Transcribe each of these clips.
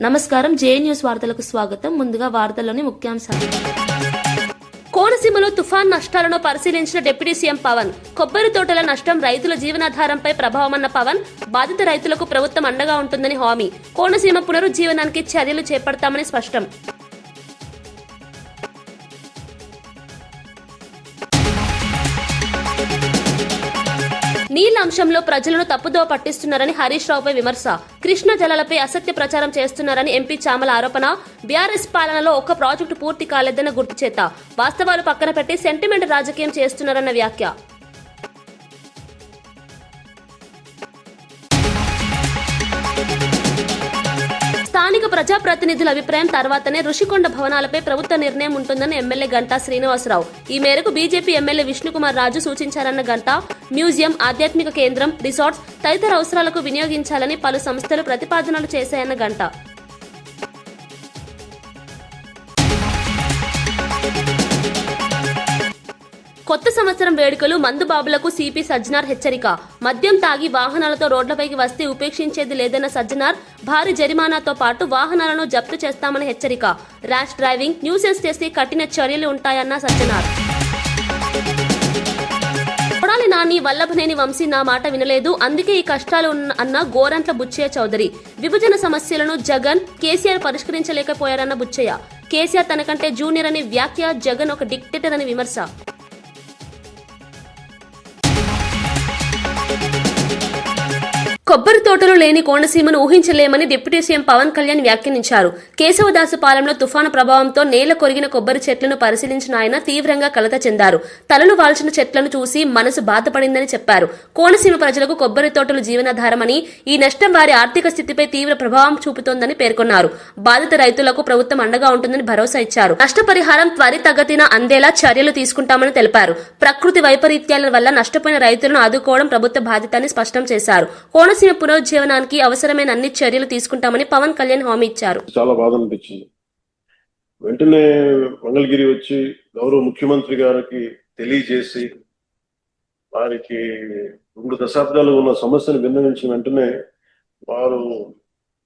నమస్కారం. జే న్యూస్ వార్తలకు స్వాగతం. ముందుగా వార్తల్లోని ముఖ్యాంశాలు. కోనసీమలో తుఫాన్ నష్టాలను పరిశీలించిన డిప్యూటీ సీఎం పవన్. కొబ్బరి తోటల నష్టం రైతుల జీవనాధారంపై ప్రభావమన్న పవన్. బాధిత రైతులకు ప్రభుత్వం అండగా ఉంటుందని హామీ. కోనసీమ పునరుజ్జీవనానికి చర్యలు చేపడతామని స్పష్టం. నీళ్ల అంశంలో ప్రజలను తప్పుదోవ పట్టిస్తున్నారని హరీష్ రావుపై విమర్శ. కృష్ణా జలాలపై అసత్య ప్రచారం చేస్తున్నారని ఎంపీ చామల ఆరోపణ. బీఆర్ఎస్ పాలనలో ఒక్క ప్రాజెక్టు పూర్తి కాలేదన్న గుర్తుచేత. వాస్తవాలు పక్కన పెట్టి సెంటిమెంట్ రాజకీయం చేస్తున్నారన్న వ్యాఖ్య. స్థానిక ప్రజాప్రతినిధుల అభిప్రాయం తర్వాతనే రుషికొండ భవనాలపై ప్రభుత్వ నిర్ణయం ఉంటుందని ఎమ్మెల్యే గంటా శ్రీనివాసరావు. ఈ మేరకు BJP MLA Vishnukumar Raju సూచించారన్న Ganta. Museum, ఆధ్యాత్మిక కేంద్రం, రిసార్ట్స్ తదితర అవసరాలకు వినియోగించాలని పలు సంస్థలు ప్రతిపాదనలు చేశాయన్న గంటా. కొత్త సంవత్సరం వేడుకలు మందుబాబులకు సిపి సజ్జనార్ హెచ్చరిక. మద్యం తాగి వాహనాలతో రోడ్లపైకి వస్తే ఉపేక్షించేది లేదన్న సజ్జనార్. భారీ జరిమానాతో పాటు వాహనాలను జప్తు చేస్తామని హెచ్చరిక. ర్యాష్ డ్రైవింగ్, న్యూసెన్స్ చేస్తే కఠిన చర్యలు ఉంటాయన్న సజ్జనార్. కొడాలి నాని, వల్లభనేని వంశీ నా మాట వినలేదు, అందుకే ఈ కష్టాలు అన్న గోరంట్ల బుచ్చయ్య చౌదరి. విభజన సమస్యలను జగన్, కేసీఆర్ పరిష్కరించలేకపోయారన్న బుచ్చయ్య. కేసీఆర్ తనకంటే జూనియర్ అని వ్యాఖ్య. జగన్ ఒక డిక్టేటర్ అని విమర్శ. కొబ్బరి తోటలు లేని కోనసీమను ఊహించలేమని డిప్యూటీ సీఎం పవన్ కళ్యాణ్ వ్యాఖ్యానించారు. కేశవదాసు పాలెంలో తుఫాను ప్రభావంతో నేల కొరిగిన కొబ్బరి చెట్లను పరిశీలించిన ఆయన తీవ్రంగా కలత చెందారు. తలలు వాల్చిన చెట్లను చూసి మనసు బాధపడిందని చెప్పారు. కోనసీమ ప్రజలకు కొబ్బరి తోటలు జీవనాధారమని, ఈ నష్టం వారి ఆర్థిక స్థితిపై తీవ్ర ప్రభావం చూపుతోందని పేర్కొన్నారు. బాధిత రైతులకు ప్రభుత్వం అండగా ఉంటుందని భరోసా ఇచ్చారు. నష్టపరిహారం త్వరితగతిన అందేలా చర్యలు తీసుకుంటామని తెలిపారు. ప్రకృతి వైపరీత్యాల వల్ల నష్టపోయిన రైతులను ఆదుకోవడం ప్రభుత్వ బాధ్యతని స్పష్టం చేశారు. కోనసీమ పునరుజ్జీవనానికి అవసరమైన అన్ని చర్యలు తీసుకుంటామని పవన్ కళ్యాణ్ హామీ ఇచ్చారు. చాలా బాధ అనిపించింది. వెంటనే మంగళగిరి వచ్చి గౌరవ ముఖ్యమంత్రి గారికి తెలియజేసి వారికి 2 దశాబ్దాలు ఉన్న సమస్యను విన్నవించిన వెంటనే వారు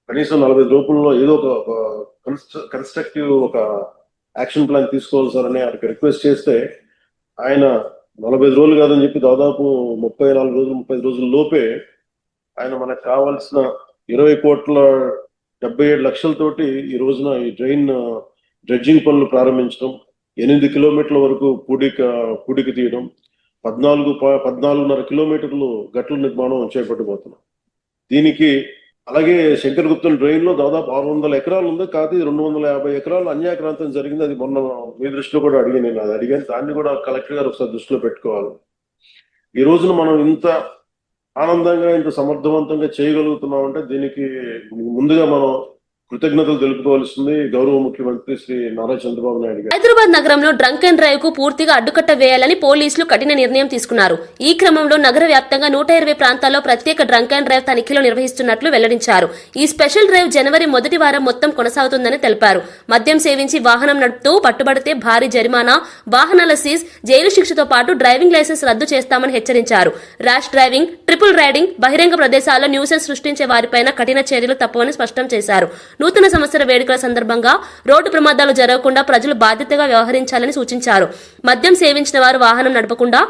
కనీసం 40 రోజుల్లో ఏదో ఒక కన్స్ట్రక్టివ్ ఒక యాక్షన్ ప్లాన్ తీసుకోవాలి సార్ అని ఆయనకి రిక్వెస్ట్ చేస్తే ఆయన 45 రోజులు కాదని చెప్పి దాదాపు 34 రోజులు 35 రోజుల లోపే ఆయన మనకు కావాల్సిన 20,77 లక్షలతోటి ఈ రోజున ఈ డ్రెడ్జింగ్ పనులు ప్రారంభించడం, 8 కిలోమీటర్ల వరకు పూడిక తీయడం, 14.5 కిలోమీటర్లు గట్ల నిర్మాణం చేపట్టబోతున్నాం. దీనికి అలాగే శంకరగుప్తం డ్రైన్ లో దాదాపు 600 ఎకరాలు ఉంది. కాదు 250 ఎకరాలు అన్యాక్రాంతం జరిగింది. అది మొన్న మీ దృష్టిలో కూడా నేను అది అడిగాను. దాన్ని కూడా కలెక్టర్ గారు ఒకసారి దృష్టిలో పెట్టుకోవాలి. ఈ రోజున మనం ఇంత ఆనందంగా ఇంత సమర్థవంతంగా చేయగలుగుతున్నామంటే దీనికి ముందుగా మనం కృతజ్ఞతలు తెలుపుకోవాల్సింది గౌరవ ముఖ్యమంత్రి శ్రీ నారా చంద్రబాబు నాయుడు గారు. హైదరాబాద్ నగరంలో డ్రంక్ అండ్ డ్రైవ్ కు పూర్తిగా అడ్డుకట్ట వేయాలని పోలీసులు కఠిన నిర్ణయం తీసుకున్నారు. ఈ క్రమంలో నగర వ్యాప్తంగా 120 ప్రాంతాల్లో ప్రత్యేక డ్రంక్ అండ్ డ్రైవ్ తనిఖీలు నిర్వహిస్తున్నట్లు వెల్లడించారు. ఈ స్పెషల్ డ్రైవ్ జనవరి మొదటి వారం మొత్తం కొనసాగుతుందని తెలిపారు. మద్యం సేవించి వాహనం నడుపుతూ పట్టుబడితే భారీ జరిమానా, వాహనాల సీజ్, జైలు శిక్షతో పాటు డ్రైవింగ్ లైసెన్స్ రద్దు చేస్తామని హెచ్చరించారు. ర్యాష్ డ్రైవింగ్, ట్రిపుల్ రైడింగ్, బహిరంగ ప్రదేశాల్లో న్యూసెన్స్ సృష్టించే వారిపైన కఠిన చర్యలు తప్పవని స్పష్టం చేశారు. నూతన సంవత్సర వేడుకల సందర్భంగా రోడ్డు ప్రమాదాలు జరగకుండా ప్రజలు బాధ్యతగా వ్యవహరించాలని సూచించారు. మద్యం సేవించిన వారు వాహనం నడపకుండా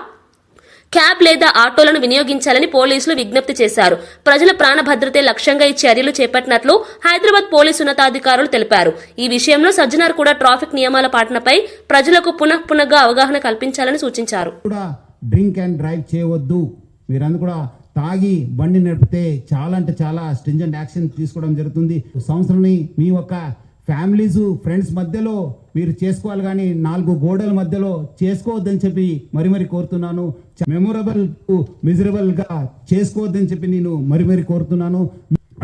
క్యాబ్ లేదా ఆటోలను వినియోగించాలని పోలీసులు విజ్ఞప్తి చేశారు. ప్రజల ప్రాణ భద్రతే లక్ష్యంగా ఈ చర్యలు చేపట్టినట్లు హైదరాబాద్ పోలీసు ఉన్నతాధికారులు తెలిపారు. ఈ విషయంలో సజ్జనార్ కూడా ట్రాఫిక్ నియమాల పాలనపై ప్రజలకు పునఃగా అవగాహన కల్పించాలని సూచించారు. డ్రింక్ అండ్ డ్రైవ్ చేయవద్దు, మీరందరూ కూడా తాగి బండి నడిపితే చాలా అంటే చాలా స్ట్రింజెంట్ యాక్షన్ తీసుకోవడం జరుగుతుంది. సంవత్సరాన్ని మీ యొక్క ఫ్యామిలీస్, ఫ్రెండ్స్ మధ్యలో మీరు చేసుకోవాలి, కానీ 4 గోడల మధ్యలో చేసుకోవద్దని చెప్పి మరి కోరుతున్నాను. మెమొరబుల్ మిజరబుల్ గా చేసుకోవద్దని చెప్పి నేను మరి కోరుతున్నాను.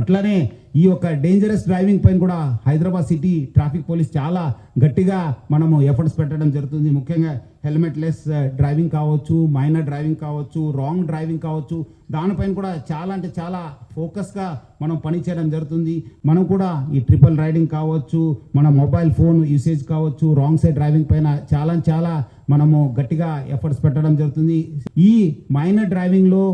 అట్లానే ఈ యొక్క డేంజరస్ డ్రైవింగ్ పైన కూడా హైదరాబాద్ సిటీ ట్రాఫిక్ పోలీస్ చాలా గట్టిగా మనము ఎఫర్ట్స్ పెట్టడం జరుగుతుంది. ముఖ్యంగా హెల్మెట్ లెస్ డ్రైవింగ్ కావచ్చు, మైనర్ డ్రైవింగ్ కావచ్చు, రాంగ్ డ్రైవింగ్ కావచ్చు, దానిపైన కూడా చాలా అంటే చాలా ఫోకస్గా మనం పనిచేయడం జరుగుతుంది. మనం కూడా ఈ ట్రిపుల్ రైడింగ్ కావచ్చు, మన మొబైల్ ఫోన్ యూసేజ్ కావచ్చు, రాంగ్ సైడ్ డ్రైవింగ్ పైన చాలా మనము గట్టిగా ఎఫర్ట్స్ పెట్టడం జరుగుతుంది. ఈ మైనర్ డ్రైవింగ్ లో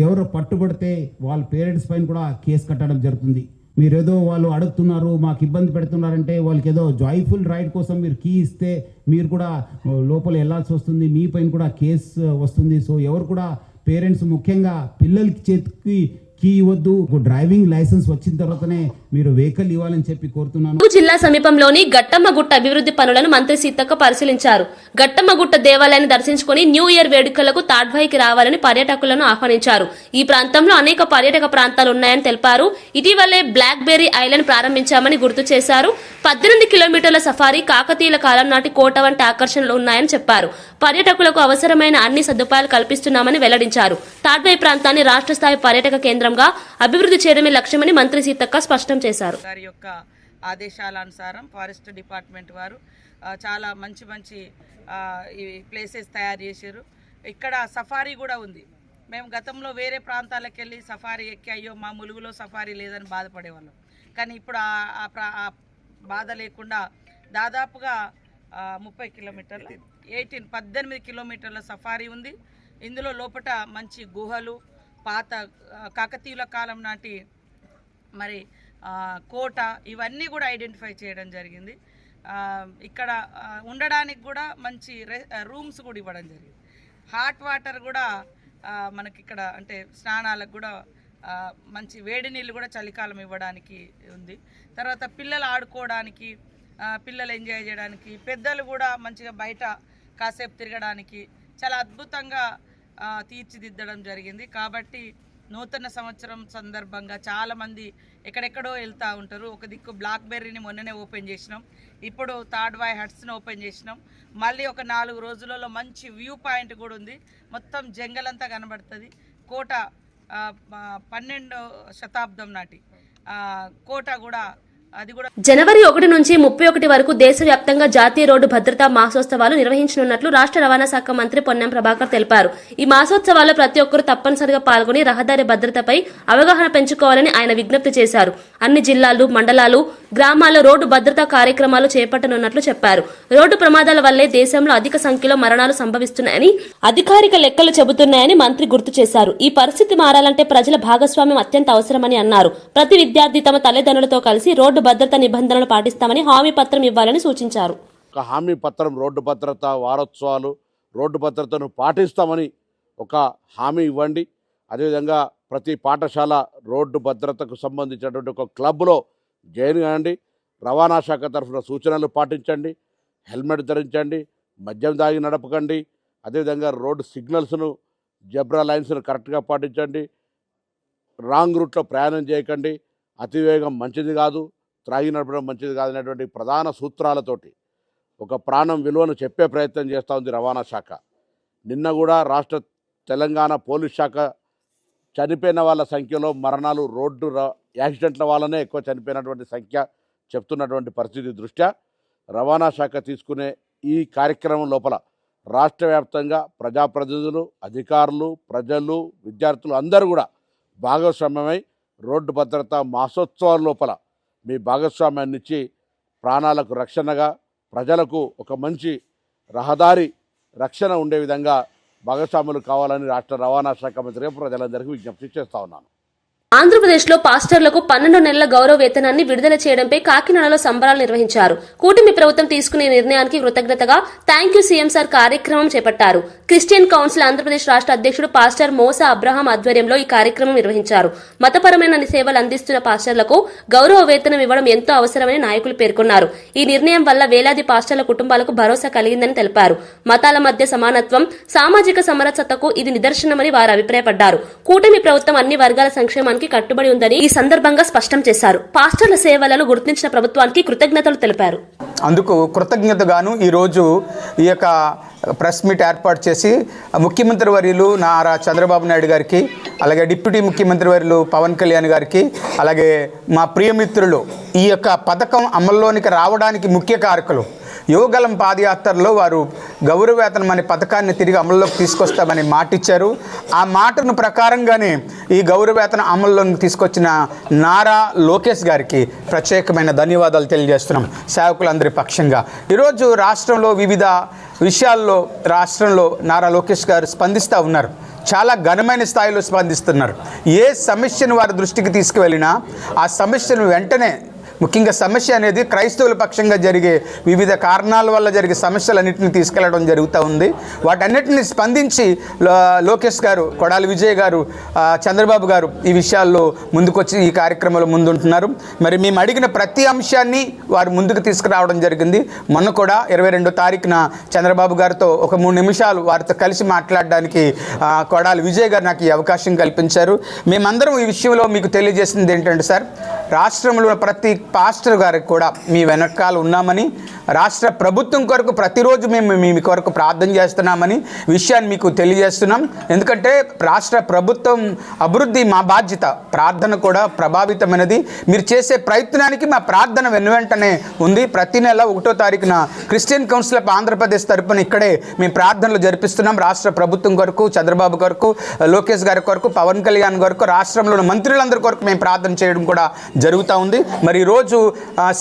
ఎవరు పట్టుబడితే వాళ్ళ పేరెంట్స్ పైన కూడా కేసు కట్టడం జరుగుతుంది. మీరేదో వాళ్ళు అడుగుతున్నారు, మాకు ఇబ్బంది పెడుతున్నారంటే వాళ్ళకి ఏదో జాయ్ఫుల్ రైడ్ కోసం మీరు కీ ఇస్తే మీరు కూడా లోపల వెళ్ళాల్సి వస్తుంది, మీ పైన కూడా కేసు వస్తుంది. సో ఎవరు కూడా పేరెంట్స్ ముఖ్యంగా పిల్లలకి చేతికి కీ ఇవ్వద్దు. డ్రైవింగ్ లైసెన్స్ వచ్చిన తర్వాతనే మీరు వెహికల్ ఇవ్వాలని చెప్పి కోరుతున్నాను. జిల్లా సమీపంలోని గట్టమ్మగుట్ట అభివృద్ధి పనులను మంత్రి సీతక్క పరిశీలించారు. గట్టమ్మగుట్ట దేవాలయాన్ని దర్శించుకుని న్యూ ఇయర్ వేడుకలకు తాడ్వాయికి రావాలని పర్యాటకులను ఆహ్వానించారు. ఈ ప్రాంతంలో అనేక పర్యాటక ప్రాంతాలు ఉన్నాయని తెలిపారు. ఇటీవలే బ్లాక్ బెర్రీ ఐలాండ్ ప్రారంభించామని గుర్తు చేశారు. 18 కిలోమీటర్ల సఫారీ, కాకతీయుల కాలం నాటి కోట వంటి ఆకర్షణలు ఉన్నాయని చెప్పారు. పర్యాటకులకు అవసరమైన అన్ని సదుపాయాలు కల్పిస్తున్నామని వెల్లడించారు. తాడ్వాయి ప్రాంతాన్ని రాష్ట్ర స్థాయి పర్యాటక కేంద్రంగా అభివృద్ధి చేయడమే లక్ష్యమని మంత్రి సీతక్క స్పష్టం చేశారు. గారి యొక్క ఆదేశాల అనుసారం ఫారెస్ట్ డిపార్ట్మెంట్ వారు చాలా మంచి మంచి ఈ ప్లేసెస్ తయారు చేశారు. ఇక్కడ సఫారీ కూడా ఉంది. మేము గతంలో వేరే ప్రాంతాలకు వెళ్ళి సఫారీ ఎక్కి అయ్యో మా ములుగులో సఫారీ లేదని బాధపడేవాళ్ళం. కానీ ఇప్పుడు ఆ బాధ లేకుండా దాదాపుగా 30 కిలోమీటర్ల 18 కిలోమీటర్ల సఫారీ ఉంది. ఇందులో లోపల మంచి గుహలు, పాత కాకతీయుల కాలం నాటి మరి కోట, ఇవన్నీ కూడా ఐడెంటిఫై చేయడం జరిగింది. ఇక్కడ ఉండడానికి కూడా మంచి రూమ్స్ కూడా ఇవ్వడం జరిగింది. హాట్ వాటర్ కూడా మనకి ఇక్కడ అంటే స్నానాలకు కూడా మంచి వేడి నీళ్ళు కూడా చలికాలం ఇవ్వడానికి ఉంది. తర్వాత పిల్లలు ఆడుకోవడానికి, పిల్లలు ఎంజాయ్ చేయడానికి, పెద్దలు కూడా మంచిగా బయట కాసేపు తిరగడానికి చాలా అద్భుతంగా తీర్చిదిద్దడం జరిగింది. కాబట్టి నూతన సంవత్సరం సందర్భంగా చాలామంది ఎక్కడెక్కడో వెళ్తూ ఉంటారు. ఒక దిక్కు బ్లాక్ బెర్రీని మొన్ననే ఓపెన్ చేసినాం, ఇప్పుడు తాడ్వాయి హట్స్ని ఓపెన్ చేసినాం. మళ్ళీ ఒక 4 రోజులలో మంచి వ్యూ పాయింట్ కూడా ఉంది. మొత్తం జంగల్ అంతా కనబడుతుంది. కోట 12వ శతాబ్దం నాటి కోట కూడా, అది కూడా. జనవరి 1 నుంచి 31 వరకు దేశవ్యాప్తంగా జాతీయ రోడ్డు భద్రతా మాసోత్సవాలు నిర్వహించనున్నట్లు రాష్ట్ర రవాణా శాఖ మంత్రి పొన్నం ప్రభాకర్ తెలిపారు. ఈ మాసోత్సవాల్లో ప్రతి ఒక్కరూ తప్పనిసరిగా పాల్గొని రహదారి భద్రతపై అవగాహన పెంచుకోవాలని ఆయన విజ్ఞప్తి చేశారు. అన్ని జిల్లాలు, మండలాలు, గ్రామాల్లో రోడ్డు భద్రతా కార్యక్రమాలు చేపట్టనున్నట్లు చెప్పారు. రోడ్డు ప్రమాదాల వల్లే దేశంలో అధిక సంఖ్యలో మరణాలు సంభవిస్తున్నాయని అధికారిక లెక్కలు చెబుతున్నాయని మంత్రి గుర్తు చేశారు. ఈ పరిస్థితి మారాలంటే ప్రజల భాగస్వామ్యం అత్యంత అవసరమని అన్నారు. ప్రతి విద్యార్థి తమ తల్లిదండ్రులతో కలిసి రోడ్డు భద్రతా నిబంధనలు పాటిస్తామని హామీ పత్రం ఇవ్వాలని సూచించారు. ఒక హామీ పత్రం, రోడ్డు భద్రత వారోత్సవాలు, రోడ్డు భద్రతను పాటిస్తామని ఒక హామీ ఇవ్వండి. అదేవిధంగా ప్రతి పాఠశాల రోడ్డు భద్రతకు సంబంధించినటువంటి ఒక క్లబ్లో జాయిన్ కాండి. రవాణా శాఖ తరఫున సూచనలు పాటించండి. హెల్మెట్ ధరించండి, మద్యం దాగి నడపకండి. అదేవిధంగా రోడ్డు సిగ్నల్స్ను, జబ్రా లైన్స్ను కరెక్ట్గా పాటించండి. రాంగ్ రూట్లో ప్రయాణం చేయకండి. అతివేగం మంచిది కాదు, త్రాగి నడపడం మంచిది కాదనేటువంటి ప్రధాన సూత్రాలతోటి ఒక ప్రాణం విలువను చెప్పే ప్రయత్నం చేస్తూ ఉంది రవాణా శాఖ. నిన్న కూడా రాష్ట్ర తెలంగాణ పోలీస్ శాఖ చనిపోయిన వాళ్ళ సంఖ్యలో మరణాలు రోడ్డు యాక్సిడెంట్ల వల్లనే ఎక్కువ చనిపోయినటువంటి సంఖ్య చెప్తున్నటువంటి పరిస్థితి దృష్ట్యా రవాణా శాఖ తీసుకునే ఈ కార్యక్రమం లోపల రాష్ట్ర వ్యాప్తంగా ప్రజాప్రతినిధులు, అధికారులు, ప్రజలు, విద్యార్థులు అందరూ కూడా భాగస్వామ్యమై రోడ్డు భద్రతా మాసోత్సవాల లోపల మీ భాగస్వామ్యాన్ని ఇచ్చి ప్రాణాలకు రక్షణగా, ప్రజలకు ఒక మంచి రహదారి రక్షణ ఉండే విధంగా భాగస్వాములు కావాలని రాష్ట్ర రవాణా శాఖ మంత్రి ప్రజలందరికీ విజ్ఞప్తి చేస్తా ఉన్నాను. ఆంధ్రప్రదేశ్లో పాస్టర్లకు 12 నెలల గౌరవ వేతనాన్ని విడుదల చేయడంపై కాకినాడలో సంబరాలు నిర్వహించారు. కూటమి ప్రభుత్వం తీసుకునే నిర్ణయానికి కృతజ్ఞతగా థ్యాంక్ యూ సీఎం సార్ కార్యక్రమం చేపట్టారు. క్రిస్టియన్ కౌన్సిల్ ఆంధ్రప్రదేశ్ రాష్ట్ర అధ్యక్షుడు పాస్టర్ మోసా అబ్రహాం ఆధ్వర్యంలో ఈ కార్యక్రమం నిర్వహించారు. మతపరమైన సేవలు అందిస్తున్న పాస్టర్లకు గౌరవ వేతనం ఇవ్వడం ఎంతో అవసరమని నాయకులు పేర్కొన్నారు. ఈ నిర్ణయం వల్ల వేలాది పాస్టర్ల కుటుంబాలకు భరోసా కలిగిందని తెలిపారు. మతాల మధ్య సమానత్వం, సామాజిక సమరసతకు ఇది నిదర్శనమని వారు అభిప్రాయపడ్డారు. కూటమి ప్రభుత్వం అన్ని వర్గాల సంక్షేమానికి కట్టుబడి ఉందని ఈ సందర్భంగా స్పష్టం చేశారు. పాస్టర్ల సేవలను గుర్తించిన ప్రభుత్వానికి కృతజ్ఞతలు తెలిపారు. అందుకు కృతజ్ఞతగాను ఈరోజు ఈ యొక్క ప్రెస్ మీట్ ఏర్పాటు చేసి ముఖ్యమంత్రి వర్యులు నారా చంద్రబాబు నాయుడు గారికి, అలాగే డిప్యూటీ ముఖ్యమంత్రి వర్యులు పవన్ కళ్యాణ్ గారికి, అలాగే మా ప్రియమిత్రులు ఈ యొక్క పథకం అమల్లోనికి రావడానికి ముఖ్య కారకులు యువగలం పాదయాత్రలో వారు గౌరవవేతనం అనే పథకాన్ని తిరిగి అమల్లోకి తీసుకొస్తామని మాటిచ్చారు. ఆ మాటను ప్రకారంగానే ఈ గౌరవవేతన అమల్లోకి తీసుకొచ్చిన నారా లోకేష్ గారికి ప్రత్యేకమైన ధన్యవాదాలు తెలియజేస్తున్నాం సేవకులందరి పక్షంగా. ఈరోజు రాష్ట్రంలో వివిధ విషయాల్లో నారా లోకేష్ గారు స్పందిస్తూ ఉన్నారు. చాలా ఘనమైన స్థాయిలో స్పందిస్తున్నారు. ఏ సమస్యను వారి దృష్టికి తీసుకువెళ్ళినా ఆ సమస్యను వెంటనే, ముఖ్యంగా సమస్య అనేది క్రైస్తవుల పక్షంగా జరిగే వివిధ కారణాల వల్ల జరిగే సమస్యలన్నింటినీ తీసుకెళ్లడం జరుగుతూ ఉంది. వాటన్నిటిని స్పందించి లోకేష్ గారు, కొడాలి విజయ్ గారు, చంద్రబాబు గారు ఈ విషయాల్లో ముందుకొచ్చి ఈ కార్యక్రమంలో ముందుంటున్నారు. మరి మేము అడిగిన ప్రతి అంశాన్ని వారు ముందుకు తీసుకురావడం జరిగింది. మొన్న కూడా 22వ తారీఖున చంద్రబాబు గారితో ఒక 3 నిమిషాలు వారితో కలిసి మాట్లాడడానికి కొడాలి విజయ్ గారు నాకు ఈ అవకాశం కల్పించారు. మేమందరం ఈ విషయంలో మీకు తెలియజేసింది ఏంటంటే సార్, రాష్ట్రంలో ప్రతి పాస్టర్ గారికి కూడా మీ వెనకాల ఉన్నామని, రాష్ట్ర ప్రభుత్వం కొరకు ప్రతిరోజు మేము మీ కొరకు ప్రార్థన చేస్తున్నామని విషయాన్ని మీకు తెలియజేస్తున్నాం. ఎందుకంటే రాష్ట్ర ప్రభుత్వం అభివృద్ధి మా బాధ్యత, ప్రార్థన కూడా ప్రభావితమైనది. మీరు చేసే ప్రయత్నానికి మా ప్రార్థన వెనువెంటనే ఉంది. ప్రతి నెల 1వ తారీఖున క్రిస్టియన్ కౌన్సిల్ ఆఫ్ ఆంధ్రప్రదేశ్ తరపున ఇక్కడే మేము ప్రార్థనలు జరిపిస్తున్నాం. రాష్ట్ర ప్రభుత్వం కొరకు, చంద్రబాబు కొరకు, లోకేష్ గారి కొరకు, పవన్ కళ్యాణ్ కొరకు, రాష్ట్రంలోని మంత్రులందరి కొరకు మేము ప్రార్థన చేయడం కూడా జరుగుతూ ఉంది. మరి ఈరోజు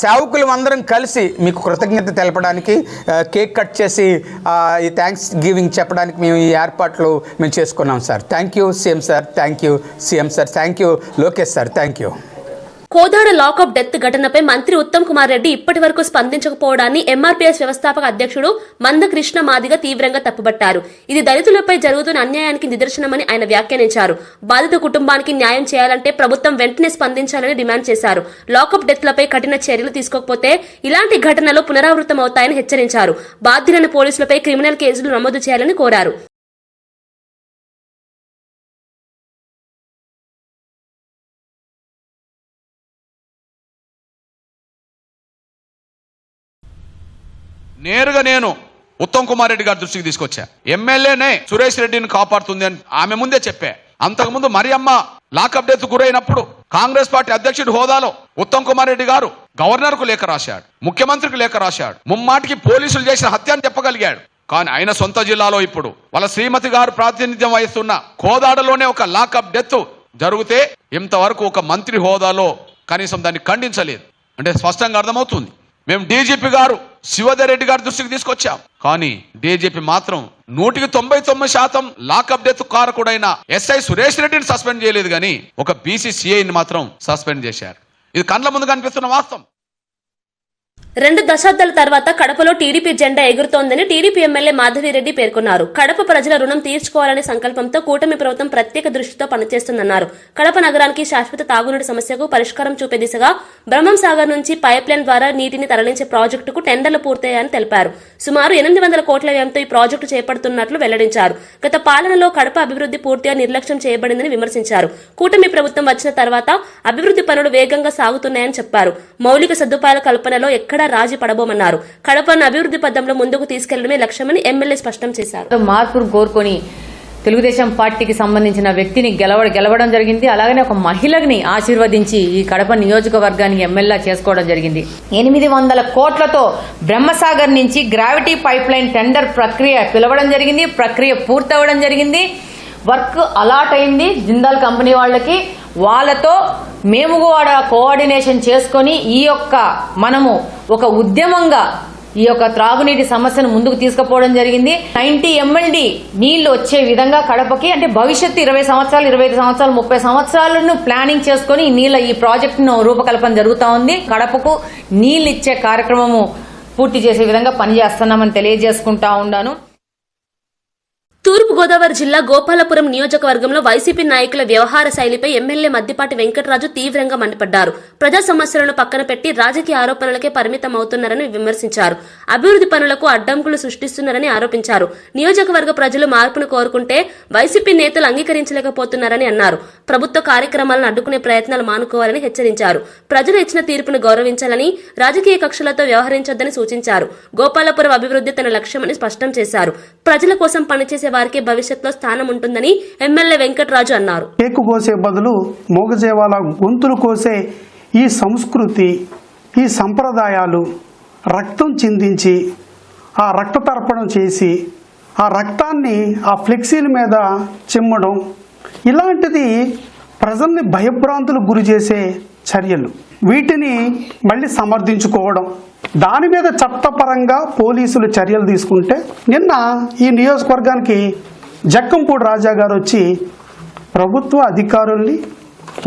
సేవకులు అందరం కలిసి మీకు కృతజ్ఞత తెలపడానికి, కేక్ కట్ చేసి ఈ థ్యాంక్స్ గివింగ్ చెప్పడానికి మేము ఈ ఏర్పాట్లు మేము చేసుకున్నాం sir. Thank you CM sir, thank you CM sir, thank you Lokesh sir, thank you. Kodad lockup death ఘటనపై మంత్రి ఉత్తమ్ కుమార్ రెడ్డి ఇప్పటి వరకు స్పందించకపోవడాన్ని ఎంఆర్పీఎస్ వ్యవస్థాపక అధ్యక్షుడు మందకృష్ణ మాదిగ తీవ్రంగా తప్పుబట్టారు. ఇది దళితులపై జరుగుతున్న అన్యాయానికి నిదర్శనమని ఆయన వ్యాఖ్యానించారు. బాధిత కుటుంబానికి న్యాయం చేయాలంటే ప్రభుత్వం వెంటనే స్పందించాలని డిమాండ్ చేశారు. లాకప్ డెత్లపై కఠిన చర్యలు తీసుకోకపోతే ఇలాంటి ఘటనలు పునరావృతమవుతాయని హెచ్చరించారు. బాధ్యులైన పోలీసులపై క్రిమినల్ కేసులు నమోదు చేయాలని కోరారు. నేరుగా నేను ఉత్తమ్ కుమార్ రెడ్డి గారి దృష్టికి తీసుకొచ్చా. ఎమ్మెల్యేనే సురేష్ రెడ్డిని కాపాడుతుంది అని ఆమె ముందే చెప్పా. అంతకుముందు మరియమ్మ లాకప్ డెత్ గురైనప్పుడు కాంగ్రెస్ పార్టీ అధ్యక్షుడి హోదాలో ఉత్తమ్ కుమార్ రెడ్డి గారు గవర్నర్ కు లేఖ రాశాడు, ముఖ్యమంత్రికి లేఖ రాశాడు, ముమ్మాటికి పోలీసులు చేసిన హత్య అని చెప్పగలిగాడు. కానీ ఆయన సొంత జిల్లాలో ఇప్పుడు వాళ్ళ శ్రీమతి గారు ప్రాతినిధ్యం వహిస్తున్న కోదాడలోనే ఒక లాకప్ డెత్ జరిగితే ఇంతవరకు ఒక మంత్రి హోదాలో కనీసం దాన్ని ఖండించలేదు. అంటే స్పష్టంగా అర్థమవుతుంది. మేము డీజీపీ గారు శివధర్ రెడ్డి గారి దృష్టికి తీసుకొచ్చాం. కానీ డీజీపీ మాత్రం 99% లాకప్ డెత్ కారకుడైన ఎస్ఐ సురేష్ రెడ్డిని సస్పెండ్ చేయలేదు, కానీ ఒక బీసీసీఐని మాత్రం సస్పెండ్ చేశారు. ఇది కండ్ల ముందు కనిపిస్తున్న వాస్తవం. 2 దశాబ్దాల తర్వాత కడపలో టీడీపీ జెండా ఎగురుతోందని టీడీపీ ఎమ్మెల్యే మాధవిరెడ్డి పేర్కొన్నారు. కడప ప్రజల రుణం తీర్చుకోవాలనే సంకల్పంతో కూటమి ప్రభుత్వం ప్రత్యేక దృష్టితో పనిచేస్తుందన్నారు. కడప నగరానికి శాశ్వత తాగునీటి సమస్యకు పరిష్కారం చూపే దిశగా బ్రహ్మం సాగర్ నుంచి పైప్ లైన్ ద్వారా నీటిని తరలించే ప్రాజెక్టుకు టెండర్లు పూర్తయ్యాయని తెలిపారు. సుమారు 800 కోట్ల వ్యయంతో ఈ ప్రాజెక్టు చేపడుతున్నట్లు వెల్లడించారు. గత పాలనలో కడప అభివృద్ధి పూర్తిగా నిర్లక్ష్యం చేయబడిందని విమర్శించారు. కూటమి ప్రభుత్వం వచ్చిన తర్వాత అభివృద్ధి పనులు వేగంగా సాగుతున్నాయని చెప్పారు. మౌలిక సదుపాయాల కల్పనలో ఎక్కడా రాజీ పడబోమన్నారు. కడపను అభివృద్ధి పథంలో ముందుకు తీసుకెళ్లడమే లక్ష్యమని ఎమ్మెల్యే స్పష్టం చేశారు. మార్పును కోరుకొని తెలుగుదేశం పార్టీకి సంబంధించిన వ్యక్తిని గెలవడం జరిగింది. అలాగనే ఒక మహిళని ఆశీర్వదించి ఈ కడప నియోజకవర్గానికి ఎమ్మెల్యే చేసుకోవడం జరిగింది. 800 కోట్లతో బ్రహ్మసాగర్ నుంచి గ్రావిటీ పైప్ లైన్ టెండర్ ప్రక్రియ పిలవడం జరిగింది. ప్రక్రియ పూర్తవడం జరిగింది. వర్క్ అలాట్ అయింది జిందాల్ కంపెనీ వాళ్ళకి. వాళ్ళతో మేము కూడా కోఆర్డినేషన్ చేసుకొని మనము ఒక ఉద్యమంగా ఈ యొక్క త్రాగునీటి సమస్యను ముందుకు తీసుకుపోవడం జరిగింది. 90 MLD నీళ్లు వచ్చే విధంగా కడపకి, అంటే భవిష్యత్తు 20 సంవత్సరాలు, 25 సంవత్సరాలు, 30 సంవత్సరాలను ప్లానింగ్ చేసుకుని ఈ ప్రాజెక్టును రూపకల్పన జరుగుతూ ఉంది. కడపకు నీళ్లు ఇచ్చే కార్యక్రమము పూర్తి చేసే విధంగా పనిచేస్తున్నామని తెలియజేసుకుంటా ఉన్నాను. తూర్పుగోదావరి జిల్లా గోపాలపురం నియోజకవర్గంలో వైసీపీ నాయకుల వ్యవహార శైలిపై ఎమ్మెల్యే మద్దిపాటి వెంకటరాజు తీవ్రంగా మండిపడ్డారు. ప్రజా సమస్యలను పక్కన పెట్టి రాజకీయ ఆరోపణలకే పరిమితం అవుతున్నారని విమర్శించారు. అభివృద్ధి పనులకు అడ్డంకులు సృష్టిస్తున్నారని ఆరోపించారు. నియోజకవర్గ ప్రజలు మార్పును కోరుకుంటే వైసీపీ నేతలు అంగీకరించలేకపోతున్నారని అన్నారు. ప్రభుత్వ కార్యక్రమాలను అడ్డుకునే ప్రయత్నాలు మానుకోవాలని హెచ్చరించారు. ప్రజలు ఇచ్చిన తీర్పును గౌరవించాలని, రాజకీయ కక్షలతో వ్యవహరించొద్దని సూచించారు. గోపాలపురం అభివృద్ధి తన లక్ష్యమని స్పష్టం చేశారు. ప్రజల కోసం పనిచేసే వారికి భవిష్యత్తులో స్థానం ఉంటుందని ఎమ్మెల్యే వెంకటరాజు అన్నారు. కేకు కోసే బదులు మోగజేవాల గొంతులు కోసే ఈ సంస్కృతి, ఈ సంప్రదాయాలు రక్తం చిందించి ఆ రక్త తర్పణం చేసి ఆ రక్తాన్ని ఆ ఫ్లెక్సీల మీద చిమ్మడం, ఇలాంటిది ప్రజల్ని భయభ్రాంతులకు గురి చేసే చర్యలు. వీటిని మళ్ళీ సమర్థించుకోవడం, దాని మీద చట్టపరంగా పోలీసులు చర్యలు తీసుకుంటే, నిన్న ఈ నియోజకవర్గానికి జక్కంపూడి రాజా గారు వచ్చి ప్రభుత్వ అధికారుల్ని,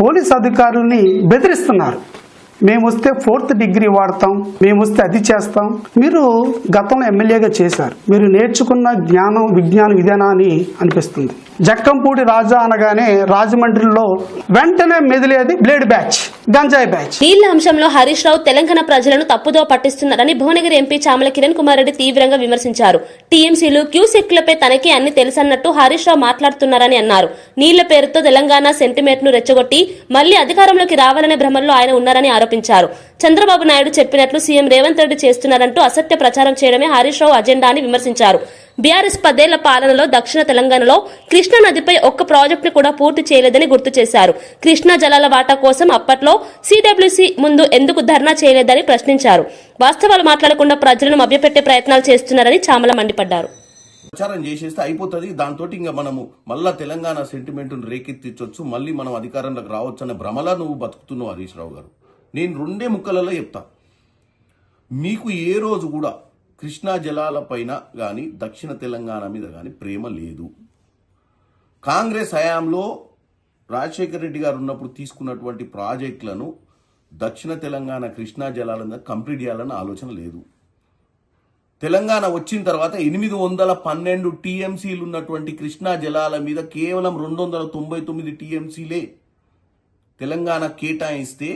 పోలీస్ అధికారుల్ని బెదిరిస్తున్నారు. మేము వస్తే 4th డిగ్రీ వాడతాం, మేము వస్తే అది చేస్తాం. మీరు గతంలో ఎమ్మెల్యేగా చేశారు, మీరు నేర్చుకున్న జ్ఞానం విజ్ఞాన విధానాన్ని అనిపిస్తుంది. జక్కంపూడి రాజా అనగానే రాజమండ్రిలో వెంటనే మెదిలేది బ్లేడ్ బ్యాచ్, గంజాయి బ్యాచ్. నీళ్ల అంశంలో హరీష్ రావు తెలంగాణ ప్రజలను తప్పుదో పట్టిస్తున్నారని భువనగిరి ఎంపీ చామల కిరణ్ కుమార్ రెడ్డి తీవ్రంగా విమర్శించారు. టీఎంసీలు క్యూసెక్లపై తనకి అన్ని తెలుసన్నట్టు హరీష్ రావు మాట్లాడుతున్నారని అన్నారు. నీళ్ల పేరుతో తెలంగాణ సెంటిమెంట్ ను రెచ్చగొట్టి మళ్లీ అధికారంలోకి రావాలనే భ్రమల్లో ఆయన ఉన్నారని ఆరోపించారు. చంద్రబాబు నాయుడు చెప్పినట్లు సీఎం రేవంత్ రెడ్డి చేస్తున్నారంటూ అసత్య ప్రచారం చేయడమే హరీష్ రావు అజెండా అని విమర్శించారు. బీఆర్ఎస్ 10 ఏళ్ల పాలనలో దక్షిణ తెలంగాణలో కృష్ణా నదిపై ఒక్క ప్రాజెక్టును కూడా పూర్తి చేయలేదని గుర్తు చేశారు. కృష్ణా జలాల వాటా కోసం అప్పట్లో సిడబ్ల్యూసీ ముందు ఎందుకు ధర్నా చేయలేదని ప్రశ్నించారు. వాస్తవాలు మాట్లాడకుండా ప్రజలను మభ్యపెట్టే ప్రయత్నాలు చేస్తున్నారని చామల మండిపడ్డారు. ప్రచారం చేసేస్తే అయిపోతుంది, దాంతో ఇంకా మనము మళ్ళా తెలంగాణ సెంటిమెంట్ను రేకెత్తించవచ్చు, మళ్ళీ మనం అధికారంలోకి రావచ్చు అనే భ్రమలా నువ్వు బతుకుతున్నావు హరీష్ రావు గారు. నేను 2 ముక్కలలో చెప్తా, మీకు ఏ రోజు కూడా కృష్ణా జలాల పైన కానీ దక్షిణ తెలంగాణ మీద కానీ ప్రేమ లేదు. కాంగ్రెస్ హయాంలో రాజశేఖర రెడ్డి గారు ఉన్నప్పుడు తీసుకున్నటువంటి ప్రాజెక్టులను దక్షిణ తెలంగాణ కృష్ణా జలాల మీద కంప్లీట్ చేయాలన్న ఆలోచన లేదు. తెలంగాణ వచ్చిన తర్వాత 812 టీఎంసీలు ఉన్నటువంటి కృష్ణా జలాల మీద కేవలం 299 టీఎంసీలే తెలంగాణ కేటాయిస్తే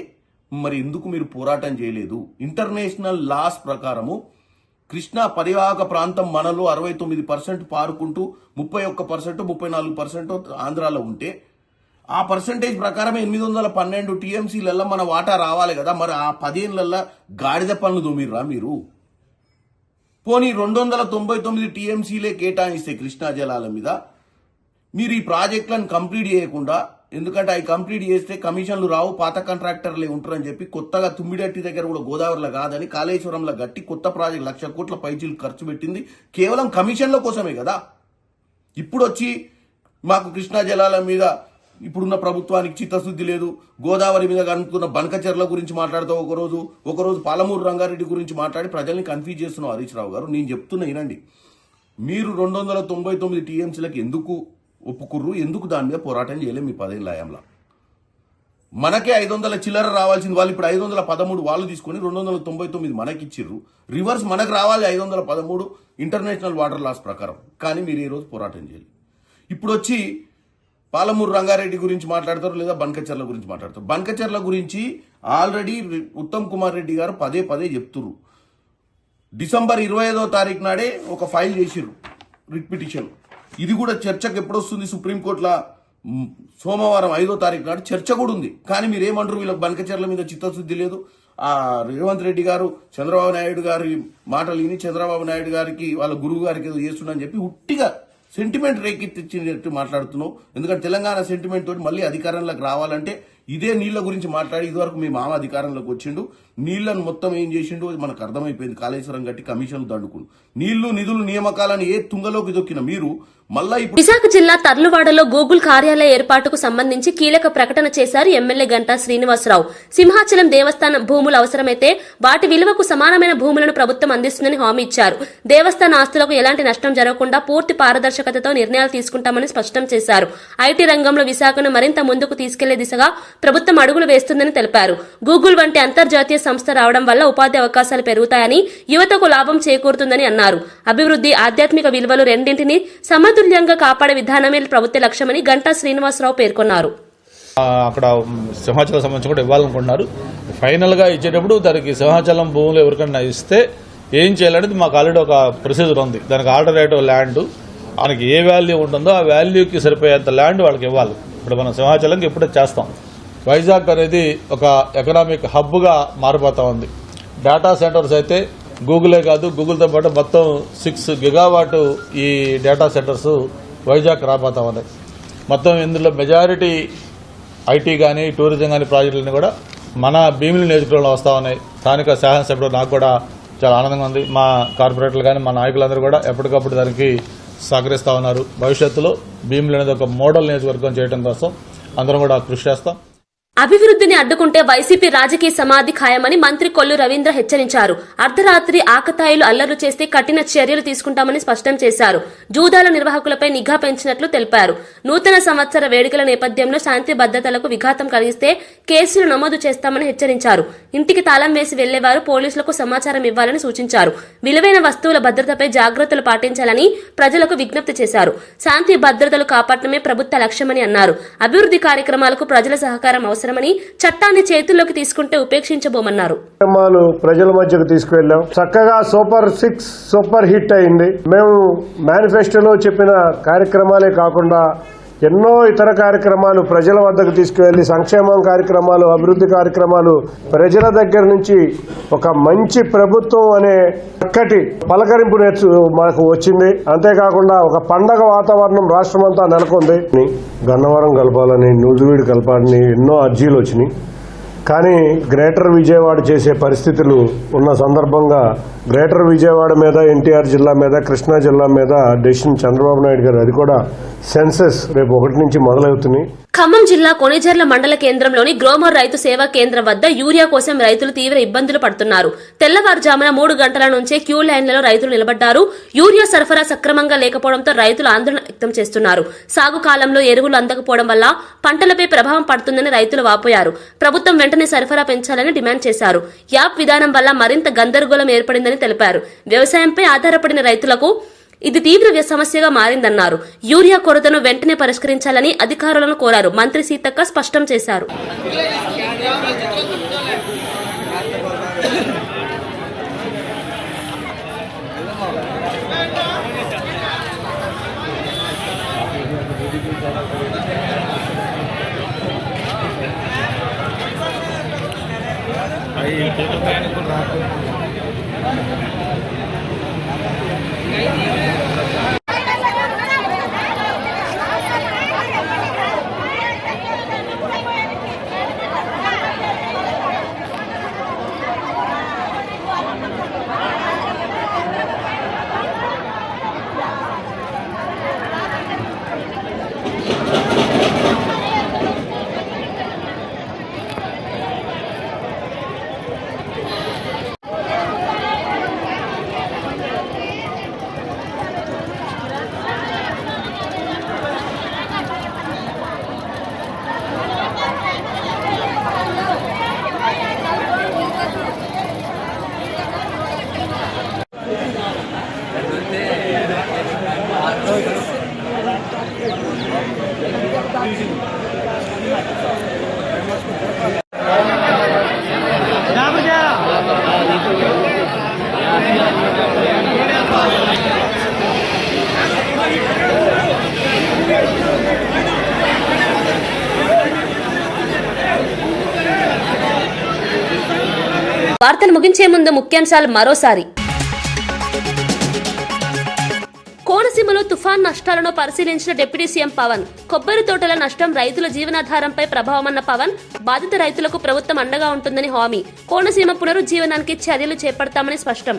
మరి ఎందుకు మీరు పోరాటం చేయలేదు? ఇంటర్నేషనల్ లాస్ ప్రకారము కృష్ణా పరివాహక ప్రాంతం మనలో 69% పారుకుంటూ 31%, 34% ఆంధ్రాలో ఉంటే ఆ పర్సంటేజ్ ప్రకారమే 812 టీఎంసీలల్లో మన వాటా రావాలి కదా. మరి ఆ 10 ఏళ్లలో గాడిద పనులు దొమిర్రా మీరు? పోనీ 299 టీఎంసీలే కేటాయిస్తే కృష్ణా జలాల మీద మీరు ఈ ప్రాజెక్టులను కంప్లీట్ చేయకుండా, ఎందుకంటే అవి కంప్లీట్ చేస్తే కమిషన్లు రావు, పాత కాంట్రాక్టర్లే ఉంటారని చెప్పి కొత్తగా తుమ్మిడట్టి దగ్గర కూడా గోదావరిలో కాదని కాళేశ్వరంలో గట్టి కొత్త ప్రాజెక్ట్ 1,00,000 కోట్ల పైచీలు ఖర్చు పెట్టింది కేవలం కమిషన్ల కోసమే కదా. ఇప్పుడు వచ్చి మాకు కృష్ణా జలాల మీద ఇప్పుడున్న ప్రభుత్వానికి చిత్తశుద్ధి లేదు, గోదావరి మీద కనుక్కున్న బనకచెర్ల గురించి మాట్లాడుతూ ఒకరోజు పాలమూరు రంగారెడ్డి గురించి మాట్లాడి ప్రజల్ని కన్ఫ్యూజ్ చేస్తున్నావు హరీష్ రావు గారు. నేను చెప్తున్నా వినండి, మీరు 299 టీఎంసీలకు ఎందుకు ఒప్పుకుర్రు, ఎందుకు దాని మీద పోరాటం చేయలేము? మీ 10 ఏళ్ల హయాంలో మనకే 500 చిల్లర రావాల్సింది, వాళ్ళు ఇప్పుడు 513 వాళ్ళు తీసుకొని 299 మనకి ఇచ్చిర్రు. రివర్స్ మనకు రావాలి 513 ఇంటర్నేషనల్ వాటర్ లాస్ ప్రకారం. కానీ మీరు ఈ రోజు పోరాటం చేయాలి. ఇప్పుడు వచ్చి పాలమూరు రంగారెడ్డి గురించి మాట్లాడతారు, లేదా బనకచెర్ల గురించి మాట్లాడతారు. బనకచెర్ల గురించి ఆల్రెడీ ఉత్తమ్ కుమార్ రెడ్డి గారు పదే చెప్తున్నారు. డిసెంబర్ 25వ తారీఖు నాడే ఒక ఫైల్ చేసిర్రు, రిట్ పిటిషన్. ఇది కూడా చర్చకు ఎప్పుడు వస్తుంది? సుప్రీంకోర్టులో సోమవారం 5వ తారీఖు నాడు చర్చ కూడా ఉంది. కానీ మీరేమంటారు? వీళ్ళకి బనకచెర్ల మీద చిత్తశుద్ధి లేదు. ఆ రేవంత్ రెడ్డి గారు చంద్రబాబు నాయుడు గారి మాటలు విని చంద్రబాబు నాయుడు గారికి వాళ్ళ గురువు గారికి ఏదో చేస్తున్నారని చెప్పి ఉట్టిగా సెంటిమెంట్ రేకెత్తిచ్చినట్టు మాట్లాడుతున్నావు. ఎందుకంటే తెలంగాణ సెంటిమెంట్ తోటి మళ్ళీ అధికారంలోకి రావాలంటే ఇదే నీళ్ల గురించి మాట్లాడి ఇదివరకు మీ మామ అధికారంలోకి వచ్చిండు, నీళ్లను మొత్తం ఏం చేసిండు మనకు అర్థమైపోయింది. కాళేశ్వరం గట్టి కమిషన్లు దండుకుని నీళ్లు నిధులు నియామకాలను ఏ తుంగలోకి దొక్కిన మీరు మళ్ళా ఇప్పుడు విశాఖ జిల్లా తర్లువాడలో గూగుల్ కార్యాలయ ఏర్పాటుకు సంబంధించి కీలక ప్రకటన చేశారు ఎమ్మెల్యే గంటా శ్రీనివాసరావు. సింహాచలం దేవస్థానం భూములు అవసరమైతే వాటి విలువకు సమానమైన భూములను ప్రభుత్వం అందిస్తుందని హామీ ఇచ్చారు. దేవస్థాన ఆస్తులకు ఎలాంటి నష్టం జరగకుండా పూర్తి పారదర్శకతతో నిర్ణయాలు తీసుకుంటామని స్పష్టం చేశారు. ఐటీ రంగంలో విశాఖను మరింత ముందుకు తీసుకెళ్లే దిశగా ప్రభుత్వం అడుగులు వేస్తుందని తెలిపారు. గూగుల్ వంటి అంతర్జాతీయ సంస్థ రావడం వల్ల ఉపాధి అవకాశాలు పెరుగుతాయని, యువతకు లాభం చేకూరుతుందని అన్నారు. అభివృద్ధి, ఆధ్యాత్మిక విలువలు రెండింటినీ సమతుల్యంగా కాపాడే విధానమే ప్రభుత్వ లక్ష్యమని గంటా శ్రీనివాసరావు పేర్కొన్నారు. అక్కడ సింహాచలం సంబంధించి కూడా ఇవ్వాలనుకుంటున్నారు. ఫైనల్గా ఇచ్చేటప్పుడు దానికి సింహాచలం భూములు ఎవరికైనా ఇస్తే ఏం చేయాలనేది మాకు ఆల్రెడీ ఒక ప్రొసీజర్ ఉంది. దానికి ఆల్టర్నేటివ్ ల్యాండ్ మనకి ఏ వాల్యూ ఉంటుందో ఆ వాల్యూకి సరిపోయేంత ల్యాండ్ వాళ్ళకి ఇవ్వాలి. ఇప్పుడు మనం సింహాచలంకి ఇప్పుడే చేస్తాం. వైజాగ్ అనేది ఒక ఎకనామిక్ హబ్గా మారిపోతా ఉంది. డేటా సెంటర్స్ అయితే గూగులే కాదు, గూగుల్తో పాటు మొత్తం 6 గిగావాట్ ఈ డేటా సెంటర్స్ వైజాగ్ రాబోతా ఉన్నాయి. మొత్తం ఇందులో మెజారిటీ ఐటీ కానీ టూరిజం కానీ ప్రాజెక్టులన్నీ కూడా మన భీమిలి నియోజకవర్గంలో వస్తూ ఉన్నాయి. స్థానిక శాసనసభ్యులు నాకు కూడా చాలా ఆనందంగా ఉంది. మా కార్పొరేటర్లు కానీ మా నాయకులందరూ కూడా ఎప్పటికప్పుడు దానికి సహకరిస్తూ ఉన్నారు. భవిష్యత్తులో భీమిలి అనేది ఒక మోడల్ నియోజకవర్గం చేయడం కోసం అందరం కూడా కృషి చేస్తాం. అభివృద్ధిని అడ్డుకుంటే వైసీపీ రాజకీయ సమాధి ఖాయమని మంత్రి కొల్లు రవీంద్ర హెచ్చరించారు. అర్ధరాత్రి ఆకతాయిలు అల్లర్లు చేస్తే కఠిన చర్యలు తీసుకుంటామని స్పష్టం చేశారు. జూదాల నిర్వాహకులపై నిఘా పెంచినట్లు తెలిపారు. నూతన సంవత్సర వేడుకల నేపథ్యంలో శాంతి భద్రతలకు విఘాతం కలిగిస్తే కేసులు నమోదు చేస్తామని హెచ్చరించారు. ఇంటికి తాళం వేసి వెళ్లేవారు పోలీసులకు సమాచారం ఇవ్వాలని సూచించారు. విలువైన వస్తువుల భద్రతపై జాగ్రత్తలు పాటించాలని ప్రజలకు విజ్ఞప్తి చేశారు. శాంతి భద్రతలు కాపాడటమే ప్రభుత్వ లక్ష్యమని అన్నారు. అభివృద్ధి కార్యక్రమాలకు ప్రజల సహకారం అవసరం, చట్టాన్ని చేతుల్లోకి తీసుకుంటే ఉపేక్షించబోమన్నారు. ప్రజల మధ్యకు తీసుకువెళ్ళాం. చక్కగా సూపర్ హిట్ అయింది. మేము మేనిఫెస్టోలో చెప్పిన కార్యక్రమాలే కాకుండా ఎన్నో ఇతర కార్యక్రమాలు ప్రజల వద్దకు తీసుకువెళ్లి సంక్షేమం కార్యక్రమాలు, అభివృద్ధి కార్యక్రమాలు ప్రజల దగ్గర నుంచి ఒక మంచి ప్రభుత్వం అనే చక్కటి పలకరింపు మనకు వచ్చింది. అంతేకాకుండా ఒక పండగ వాతావరణం రాష్ట్రమంతా నెలకొంది. గన్నవరం కలపాలని, నూజివీడు కలపాలని ఎన్నో అర్జీలు వచ్చినాయి. కానీ గ్రేటర్ విజయవాడ చేసే పరిస్థితులు ఉన్న సందర్భంగా గ్రేటర్ విజయవాడ మీద, ఎన్టీఆర్ జిల్లా మీద, కృష్ణా జిల్లా మీద డెసిషన్ చంద్రబాబు నాయుడు గారు, అది కూడా సెన్సెస్ రేపు 1 నుంచి మొదలవుతుంది. ఖమ్మం జిల్లా కొణిజర్ల మండల కేంద్రంలోని గ్రోమర్ రైతు సేవా కేంద్రం వద్ద యూరియా కోసం రైతులు తీవ్ర ఇబ్బందులు పడుతున్నారు. తెల్లవారుజామున 3 గంటల నుంచే క్యూ లైన్లలో రైతులు నిలబడ్డారు. యూరియా సరఫరా సక్రమంగా లేకపోవడంతో రైతులు ఆందోళన వ్యక్తం చేస్తున్నారు. సాగు కాలంలో ఎరువులు అందకపోవడం వల్ల పంటలపై ప్రభావం పడుతుందని రైతులు వాపోయారు. ప్రభుత్వం వెంటనే సరఫరా పెంచాలని డిమాండ్ చేశారు. యాప్ విధానం వల్ల మరింత గందరగోళం ఏర్పడిందని తెలిపారు. వ్యవసాయంపై ఆధారపడిన రైతులకు ఇది తీవ్ర సమస్యగా మారిందన్నారు. యూరియా కొరతను వెంటనే పరిష్కరించాలని అధికారులను కోరారు. మంత్రి సీతక్క స్పష్టం చేశారు. వార్తలు ముగించే ముందు ముఖ్యాంశాలు మరోసారి. కోనసీమలో తుఫాన్ నష్టాలను పరిశీలించిన డిప్యూటీ సీఎం పవన్. కొబ్బరి తోటల నష్టం రైతుల జీవనాధారంపై ప్రభావమన్న పవన్. బాధిత రైతులకు ప్రభుత్వం అండగా ఉంటుందని హామీ. కోనసీమ పునరుజ్జీవనానికి చర్యలు చేపడతామని స్పష్టం.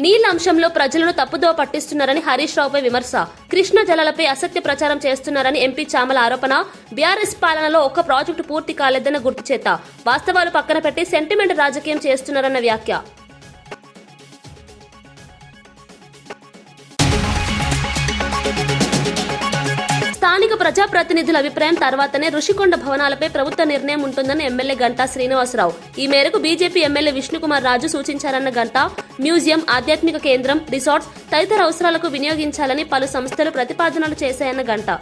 నీళ్ల అంశంలో ప్రజలను తప్పుదోవ పట్టిస్తున్నారని హరీష్ రావుపై విమర్శ. కృష్ణా జలాలపై అసత్య ప్రచారం చేస్తున్నారని ఎంపీ చామల ఆరోపణ. బీఆర్ఎస్ పాలనలో ఒక్క ప్రాజెక్టు పూర్తి కాలేదన్న గుర్తు చేత. వాస్తవాలు పక్కన పెట్టి సెంటిమెంట్ రాజకీయం చేస్తున్నారన్న వ్యాఖ్య. స్థానిక ప్రజాప్రతినిధుల అభిప్రాయం తర్వాతనే రుషికొండ భవనాలపై ప్రభుత్వ నిర్ణయం ఉంటుందని ఎమ్మెల్యే గంటా శ్రీనివాసరావు. ఈ మేరకు BJP MLA Vishnukumar Raju సూచించారన్న Ganta. Museum, ఆధ్యాత్మిక కేంద్రం, రిసార్ట్స్ తదితర అవసరాలకు వినియోగించాలని పలు సంస్థలు ప్రతిపాదనలు చేశాయన్న గంటా.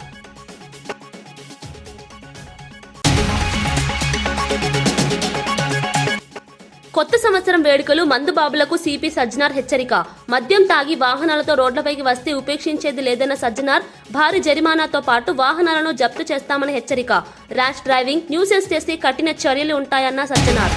కొత్త సంవత్సరం వేడుకలు మందుబాబులకు సిపి సజ్జనార్ హెచ్చరిక. మద్యం తాగి వాహనాలతో రోడ్లపైకి వస్తే ఉపేక్షించేది లేదన్న సజ్జనార్. భారీ జరిమానాతో పాటు వాహనాలను జప్తు చేస్తామని హెచ్చరిక. ర్యాష్ డ్రైవింగ్, న్యూసెన్స్ చేస్తే కఠిన చర్యలు ఉంటాయన్న సజ్జనార్.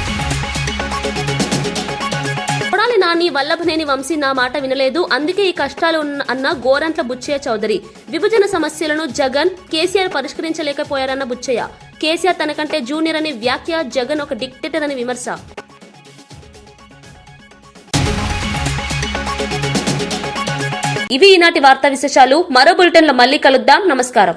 కొడాలి నాని, వల్లభనేని వంశీ నా మాట వినలేదు, అందుకే ఈ కష్టాలు అన్న గోరంట్ల బుచ్చయ్య చౌదరి. విభజన సమస్యలను జగన్, కేసీఆర్ పరిష్కరించలేకపోయారన్న బుచ్చయ్య. కేసీఆర్ తనకంటే జూనియర్ అని వ్యాఖ్య. జగన్ ఒక డిక్టేటర్ అని విమర్శ. ఇవి ఈనాటి వార్తా విశేషాలు. మరో బులెటిన్లో మళ్ళీ కలుద్దాం. నమస్కారం.